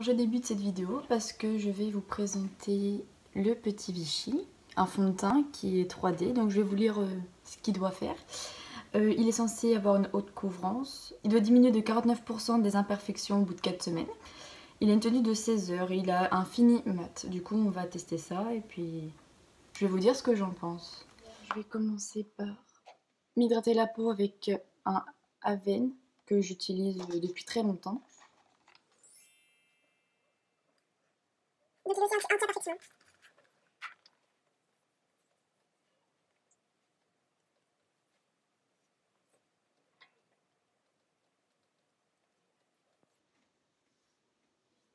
Je débute cette vidéo parce que je vais vous présenter le petit Vichy, un fond de teint qui est 3D, donc je vais vous lire ce qu'il doit faire. Il est censé avoir une haute couvrance, il doit diminuer de 49% des imperfections au bout de 4 semaines. Il a une tenue de 16 heures, il a un fini mat, du coup on va tester ça et puis je vais vous dire ce que j'en pense. Je vais commencer par m'hydrater la peau avec un Aven que j'utilise depuis très longtemps. Donc il est aussi anti-imperfection.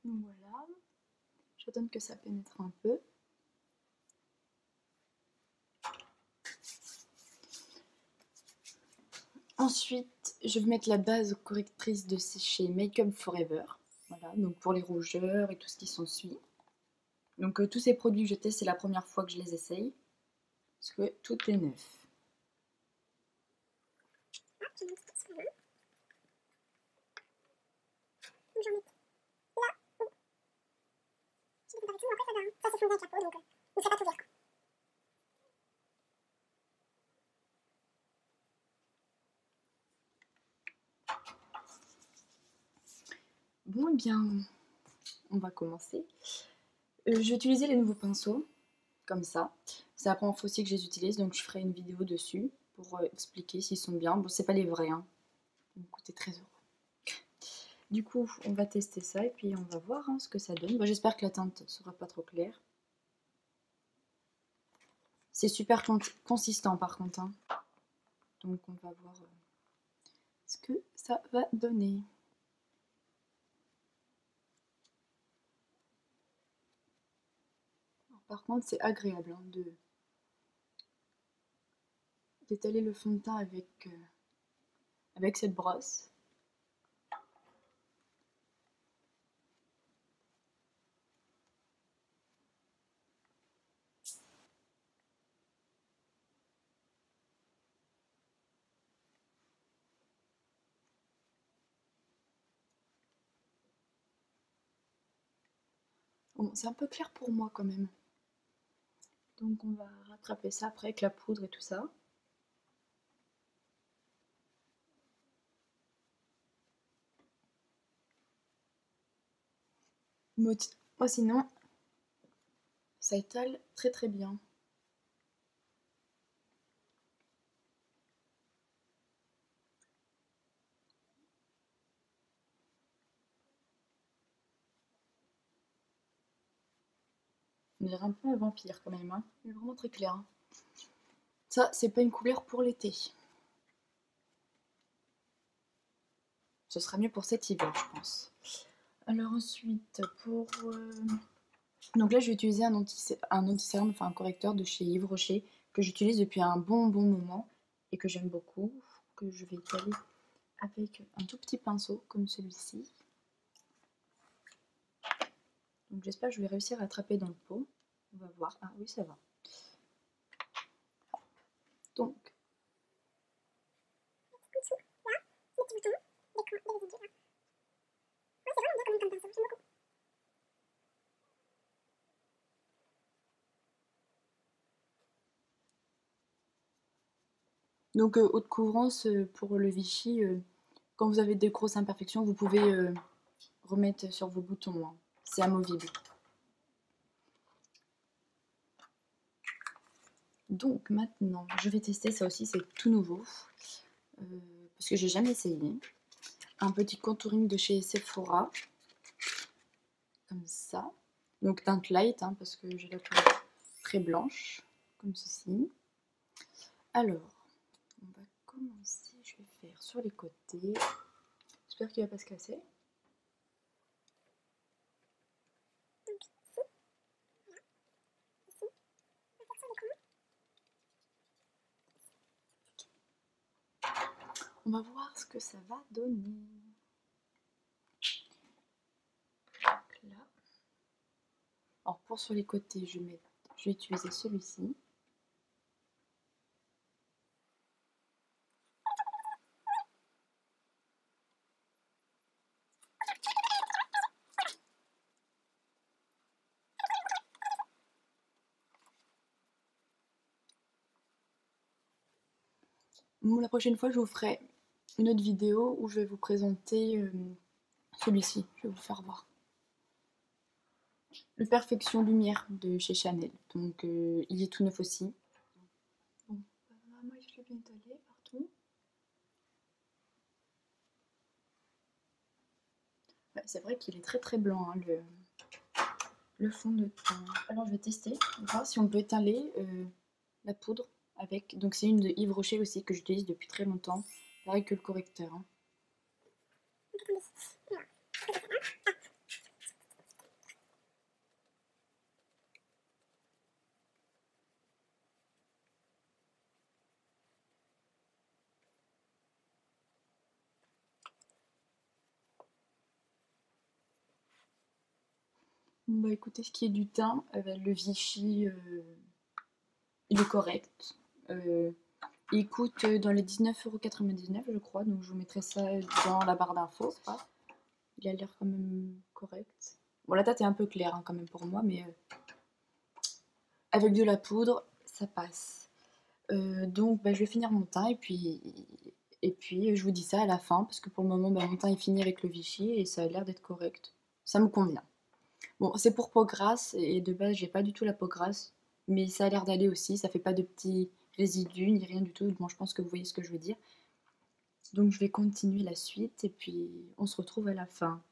Donc voilà, j'attends que ça pénètre un peu. Ensuite, je vais mettre la base correctrice de chez Make Up Forever. Voilà, donc pour les rougeurs et tout ce qui s'ensuit. Donc tous ces produits que je teste, c'est la première fois que je les essaye. Parce que tout est neuf. Ah, je montre tout ce qu'on veut. Donc j'en mets là où j'ai des températures, après ça va. Ça se fond avec la peau, donc ne fait pas tout vert. Bon, et bien, on va commencer. Je vais utiliser les nouveaux pinceaux, comme ça. C'est la première fois aussi que je les utilise, donc je ferai une vidéo dessus pour expliquer s'ils sont bien. Bon, c'est pas les vrais, hein. Ils vont coûter 13 €. Du coup, on va tester ça et puis on va voir ce que ça donne. Bon, j'espère que la teinte sera pas trop claire. C'est super consistant par contre. Donc on va voir ce que ça va donner. Alors, par contre, c'est agréable d'étaler le fond de teint avec cette brosse. Bon, c'est un peu clair pour moi quand même. Donc on va rattraper ça après avec la poudre et tout ça. Moi sinon, ça étale très très bien. On dirait un peu un vampire quand même. Il est vraiment très clair. Ça, c'est pas une couleur pour l'été. Ce sera mieux pour cet hiver, je pense. Alors ensuite, pour... Donc là, je vais utiliser un anti-cerne, enfin un correcteur de chez Yves Rocher, que j'utilise depuis un bon moment et que j'aime beaucoup, que je vais étaler avec un tout petit pinceau comme celui-ci. Donc j'espère que je vais réussir à attraper dans le pot. On va voir. Ah oui, ça va. Donc, En dessous, là, les petits boutons, des résidus là. Ouais, c'est vraiment bien comme pinceau, j'aime beaucoup. donc haute couvrance pour le Vichy. Quand vous avez des grosses imperfections, vous pouvez remettre sur vos boutons. C'est amovible. Donc maintenant, je vais tester, ça aussi c'est tout nouveau, parce que j'ai jamais essayé. Un petit contouring de chez Sephora, comme ça. Donc teinte light, parce que j'ai la peau très blanche, comme ceci. Alors, on va commencer, je vais faire sur les côtés. J'espère qu'il ne va pas se casser. Donc ici, là, ici, on va faire sur les coins. On va voir ce que ça va donner. Là. Alors pour sur les côtés, je vais utiliser celui-ci. La prochaine fois, je vous ferai une autre vidéo où je vais vous présenter celui-ci. Je vais vous faire voir. Le Perfection Lumière de chez Chanel. Donc, il est tout neuf aussi. Bon, vraiment, il est bien étalé partout. Ouais, c'est vrai qu'il est très très blanc, hein, le fond de teint. Alors, je vais tester, voir si on peut étaler la poudre avec. Donc, c'est une de Yves Rocher aussi que j'utilise depuis très longtemps. Pareil que le correcteur. Hein. Bah écoutez, ce qui est du teint, le Vichy, il est correct. Il coûte dans les 19,99 € je crois, donc je vous mettrai ça dans la barre d'infos. Il a l'air quand même correct. Bon, la date est un peu claire hein, quand même pour moi, mais avec de la poudre, ça passe. Donc bah, je vais finir mon teint et puis je vous dis ça à la fin, parce que pour le moment, bah, mon teint est fini avec le Vichy et ça a l'air d'être correct. Ça me convient. Bon, c'est pour peau grasse et de base, j'ai pas du tout la peau grasse, mais ça a l'air d'aller aussi. Ça fait pas de petits résidus ni rien du tout. Bon, je pense que vous voyez ce que je veux dire. Donc, je vais continuer la suite et puis on se retrouve à la fin.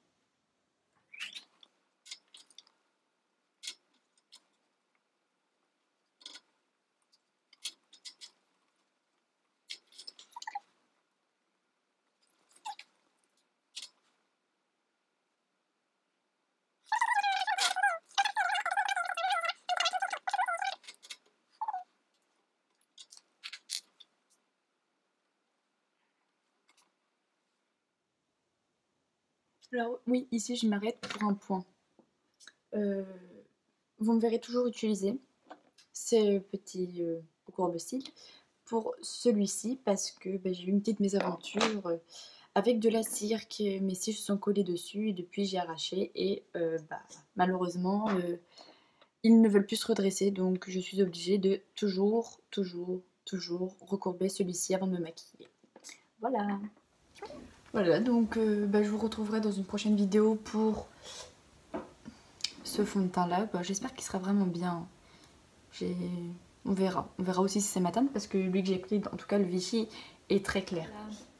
Alors, oui, ici, je m'arrête pour un point. Vous me verrez toujours utiliser ces petits courbe-cils pour celui-ci parce que bah, j'ai eu une petite mésaventure avec de la cire que mes cils se sont collés dessus et depuis j'ai arraché et malheureusement ils ne veulent plus se redresser donc je suis obligée de toujours recourber celui-ci avant de me maquiller. Voilà. Voilà donc je vous retrouverai dans une prochaine vidéo pour ce fond de teint là. J'espère qu'il sera vraiment bien. On verra aussi si c'est ma teinte parce que lui que j'ai pris, en tout cas le Vichy, est très clair. Voilà.